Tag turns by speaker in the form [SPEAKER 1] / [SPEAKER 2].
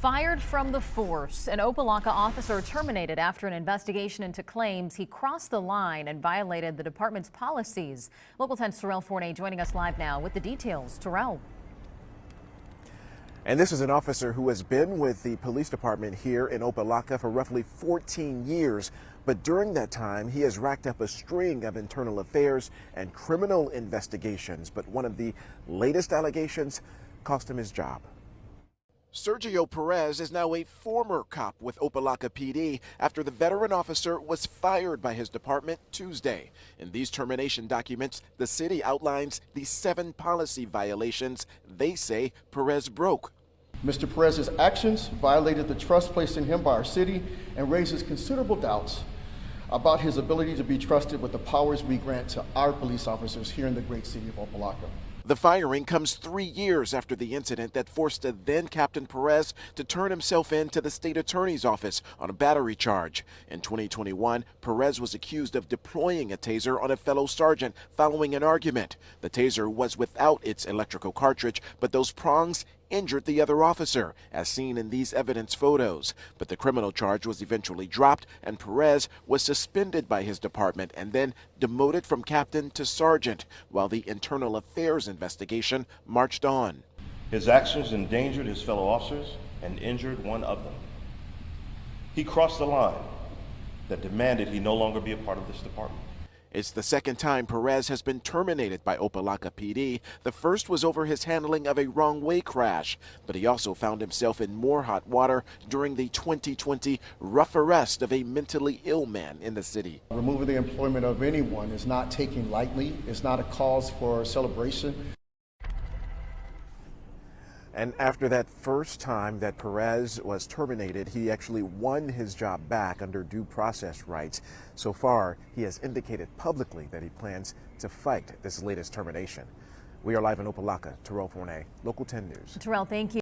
[SPEAKER 1] Fired from the force. An Opa-locka officer terminated after an investigation into claims he crossed the line and violated the department's policies. Local 10's Terrell Forney joining us live now with the details. Terrell.
[SPEAKER 2] And this is an officer who has been with the police department here in Opa-locka for roughly 14 years. But during that time, he has racked up a string of internal affairs and criminal investigations. But one of the latest allegations cost him his job. Sergio Perez is now a former cop with Opa-locka PD after the veteran officer was fired by his department Tuesday. In these termination documents, the city outlines the 7 policy violations they say Perez broke.
[SPEAKER 3] Mr. Perez's actions violated the trust placed in him by our city and raises considerable doubts about his ability to be trusted with the powers we grant to our police officers here in the great city of Opa-locka.
[SPEAKER 2] The firing comes 3 years after the incident that forced a then-Captain Perez to turn himself in to the state attorney's office on a battery charge. In 2021, Perez was accused of deploying a taser on a fellow sergeant following an argument. The taser was without its electrical cartridge, but those prongs injured the other officer, as seen in these evidence photos. But the criminal charge was eventually dropped, and Perez was suspended by his department and then demoted from captain to sergeant, while the internal affairs investigation marched on.
[SPEAKER 4] His actions endangered his fellow officers and injured one of them. He crossed the line that demanded he no longer be a part of this department.
[SPEAKER 2] It's the second time Perez has been terminated by Opa-locka PD. The first was over his handling of a wrong-way crash, but he also found himself in more hot water during the 2020 rough arrest of a mentally ill man in the city.
[SPEAKER 3] Removing the employment of anyone is not taken lightly. It's not a cause for celebration.
[SPEAKER 2] And after that first time that Perez was terminated, he actually won his job back under due process rights. So far, he has indicated publicly that he plans to fight this latest termination. We are live in Opa-locka. Terrell Forney, Local 10 News.
[SPEAKER 1] Terrell, thank you.